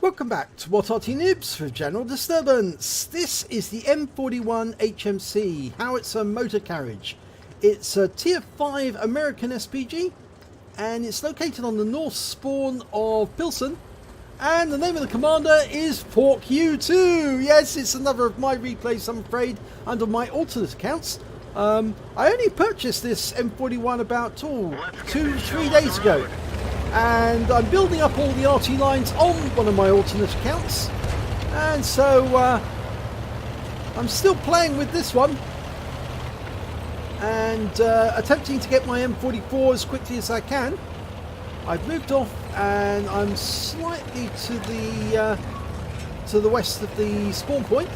Welcome back to What Arty Noobs for General Disturbance. This is the M41 HMC howitzer motor carriage. It's a Tier 5 American SPG and it's located on the north spawn of Pilsen, and the name of the commander is Fork U2. Yes, it's another of my replays, I'm afraid, under my alternate accounts. I only purchased this M41 about 2-3 days ago. And I'm building up all the Arty lines on one of my alternate accounts, and so I'm still playing with this one and attempting to get my M44 as quickly as I can. I've moved off and I'm slightly to the west of the spawn point.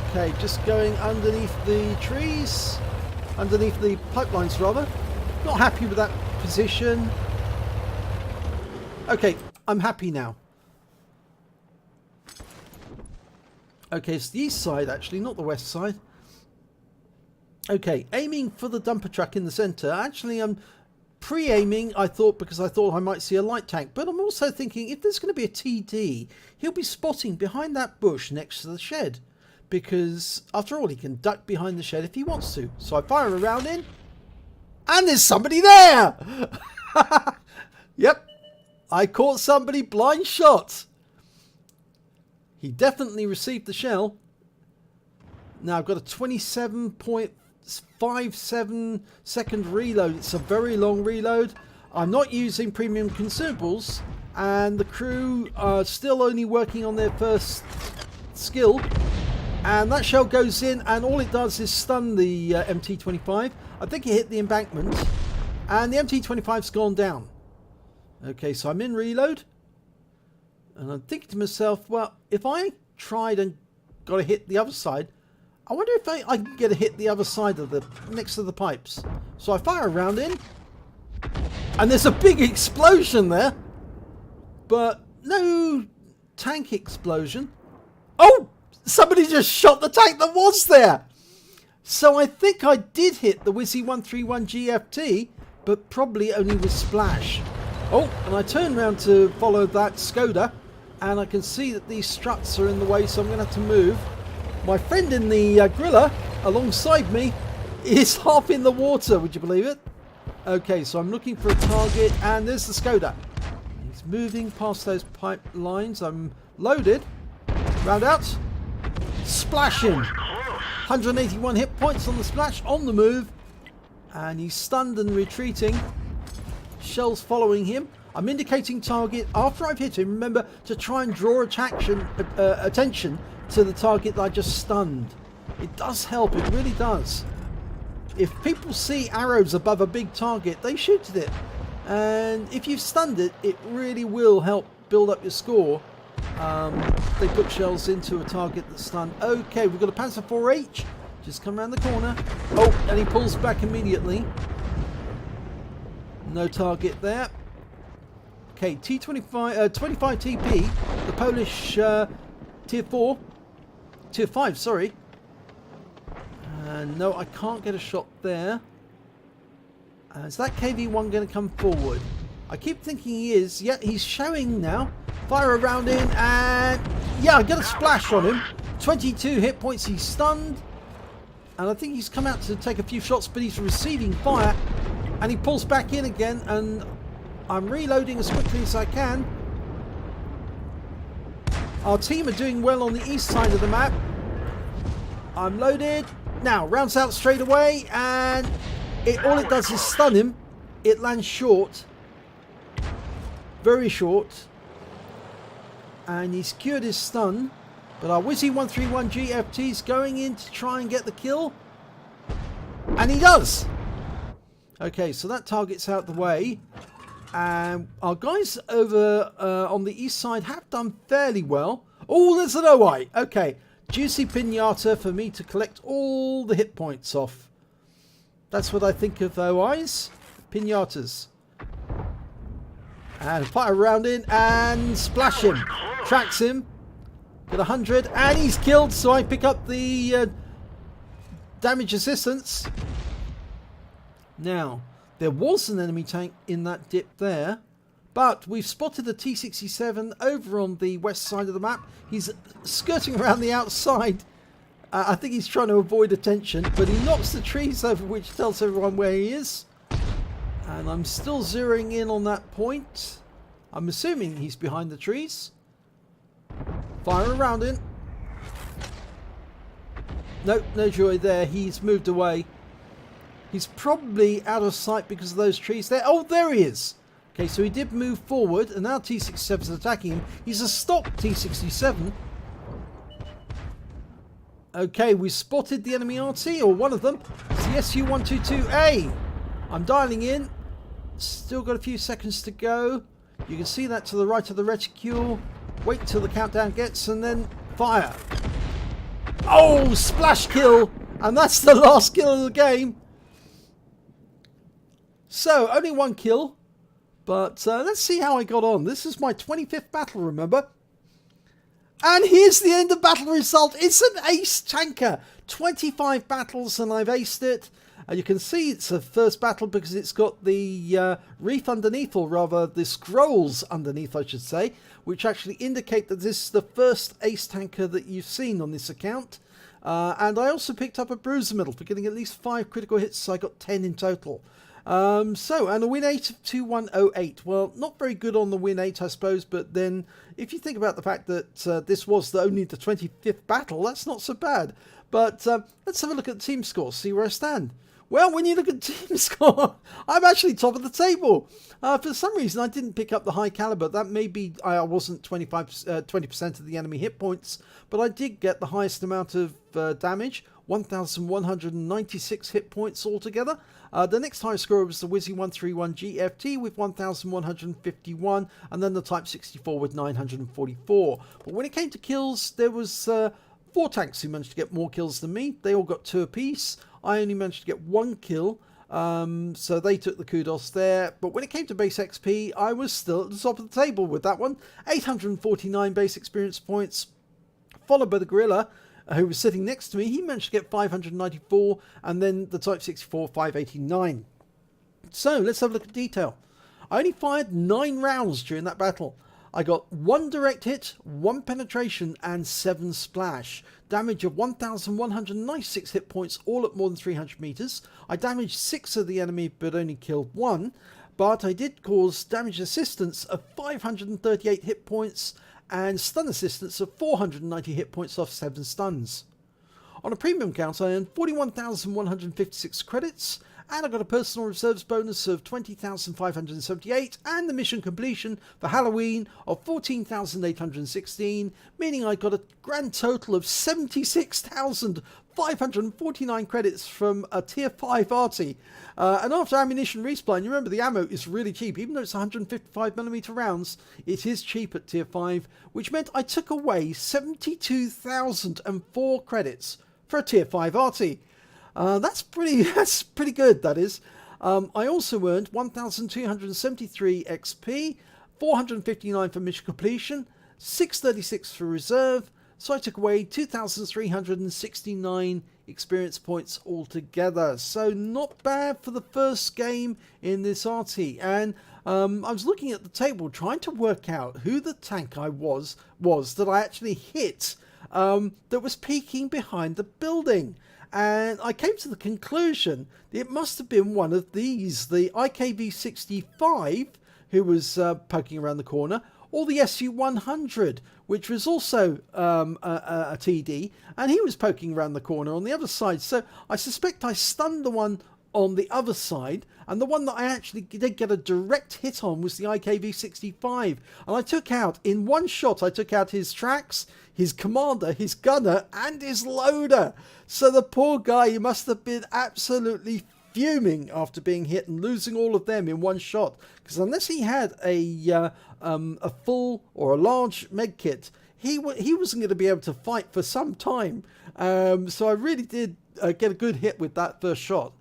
Okay, just going underneath the trees, underneath the pipelines rather. Not happy with that position. Okay, I'm happy now. Okay, it's the east side actually, not the west side. Okay, aiming for the dumper truck in the center. Actually, I'm pre-aiming, I thought, because I thought I might see a light tank. But I'm also thinking, if there's going to be a TD, he'll be spotting behind that bush next to the shed. Because, after all, he can duck behind the shed if he wants to. So I fire a round in. And there's somebody there! Yep, I caught somebody blind shot. He definitely received the shell. Now I've got a 27.57 second reload. It's a very long reload. I'm not using premium consumables, and the crew are still only working on their first skill. And that shell goes in and all it does is stun the MT25. I think it hit the embankment and the MT25's gone down. Okay, so I'm in reload. And I'm thinking to myself, well, if I tried and got a hit the other side, I wonder if I can get a hit the other side of the, next to the pipes. So I fire a round in. And there's a big explosion there. But no tank explosion. Oh! Somebody just shot the tank that was there. So I think I did hit the Wizzy 131 GFT, but probably only with splash. Oh, and I turn around to follow that Skoda, and I can see that these struts are in the way, so I'm going to have to move. My friend in the griller alongside me is half in the water, would you believe it? Okay, so I'm looking for a target, and there's the Skoda. He's moving past those pipe lines. I'm loaded. Round out. Splash him. 181 hit points on the splash, on the move, and he's stunned and retreating. Shells following him. I'm indicating target after I've hit him. Remember to try and draw attention to the target that I just stunned. It does help, it really does. If people see arrows above a big target, they shoot at it, and if you've stunned it, it really will help build up your score. They put shells into a target that's stunned. Okay, we've got a Panzer 4H. Just come around the corner. Oh, and he pulls back immediately. No target there. Okay, T25, 25 TP, the Polish Tier 5, sorry. No, I can't get a shot there. Is that KV-1 going to come forward? I keep thinking he is. Yeah, he's showing now. Fire a round in and yeah, I get a splash on him. 22 hit points, he's stunned. And I think he's come out to take a few shots, but he's receiving fire. And he pulls back in again, and I'm reloading as quickly as I can. Our team are doing well on the east side of the map. I'm loaded. Now, rounds out straight away, and all it does is stun him. It lands short. Very short. And he's cured his stun, but our Wizzy 131 GFT is going in to try and get the kill, and he does. Okay, so that target's out the way, and our guys over on the east side have done fairly well. Oh, there's an OI. Okay, juicy pinata for me to collect all the hit points off. That's what I think of OIs, pinatas. And fire a round in and splash him. Tracks him. Got 100 and he's killed, so I pick up the damage assistance. Now, there was an enemy tank in that dip there, But we've spotted the T-67 over on the west side of the map. He's skirting around the outside. I think he's trying to avoid attention, but he knocks the trees over, which tells everyone where he is. And I'm still zeroing in on that point. I'm assuming he's behind the trees. Fire around him. Nope, no joy there. He's moved away. He's probably out of sight because of those trees there. Oh, there he is. Okay, so he did move forward, and now T-67 is attacking him. He's a stock T-67. Okay, we spotted the enemy Arty, or one of them. It's the SU-122A. I'm dialing in. Still got a few seconds to go. You can see that to the right of the reticule. Wait till the countdown gets, and then fire. Oh, splash kill! And that's the last kill of the game. So, only one kill. But let's see how I got on. This is my 25th battle, remember? And here's the end of battle result. It's an ace tanker. 25 battles and I've aced it. You can see it's a first battle because it's got the reef underneath, or rather the scrolls underneath, I should say, which actually indicate that this is the first ace tanker that you've seen on this account. And I also picked up a bruiser medal for getting at least 5 critical hits, so I got 10 in total. And a win 8 of 2108. Well, not very good on the win 8, I suppose, but then if you think about the fact that this was only the 25th battle, that's not so bad. But let's have a look at the team score, see where I stand. Well, when you look at team score, I'm actually top of the table. For some reason, I didn't pick up the high caliber. That may be I wasn't 20% of the enemy hit points, but I did get the highest amount of damage, 1,196 hit points altogether. The next highest scorer was the Wizzy 131 GFT with 1,151, and then the Type 64 with 944. But when it came to kills, there was 4 tanks who managed to get more kills than me. They all got 2 apiece. I only managed to get 1 kill, so they took the kudos there. But when it came to base XP, I was still at the top of the table with that one. 849 base experience points, followed by the Gorilla, who was sitting next to me. He managed to get 594, and then the Type 64, 589. So let's have a look at detail. I only fired 9 rounds during that battle. I got 1 direct hit, 1 penetration, and 7 splash. Damage of 1,196 hit points, all at more than 300 meters. I damaged 6 of the enemy, but only killed 1. But I did cause damage assistance of 538 hit points, and stun assistance of 490 hit points off 7 stuns. On a premium count, I earned 41,156 credits, and I got a personal reserves bonus of 20,578, and the mission completion for Halloween of 14,816, meaning I got a grand total of 76,549 credits from a tier 5 Arty. And after ammunition resupply, and you remember the ammo is really cheap, even though it's 155mm rounds, it is cheap at tier 5, which meant I took away 72,004 credits for a tier 5 Arty. That's pretty good, that is. I also earned 1,273 XP, 459 for mission completion, 636 for reserve, so I took away 2,369 experience points altogether. So not bad for the first game in this Arty. And I was looking at the table trying to work out who the tank I was that I actually hit that was peeking behind the building. And I came to the conclusion that it must have been one of these, the IKV-65, who was poking around the corner, or the SU-100, which was also a TD, and he was poking around the corner on the other side. So I suspect I stunned the one on the other side, and the one that I actually did get a direct hit on was the IKV-65. And I took out, in one shot, I took out his tracks, his commander, his gunner, and his loader. So the poor guy, he must have been absolutely fuming after being hit and losing all of them in one shot. Because unless he had a full or a large med kit, he wasn't going to be able to fight for some time. So I really did get a good hit with that first shot.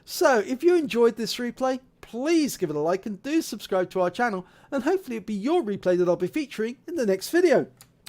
So if you enjoyed this replay, please give it a like and do subscribe to our channel, and hopefully it'll be your replay that I'll be featuring in the next video.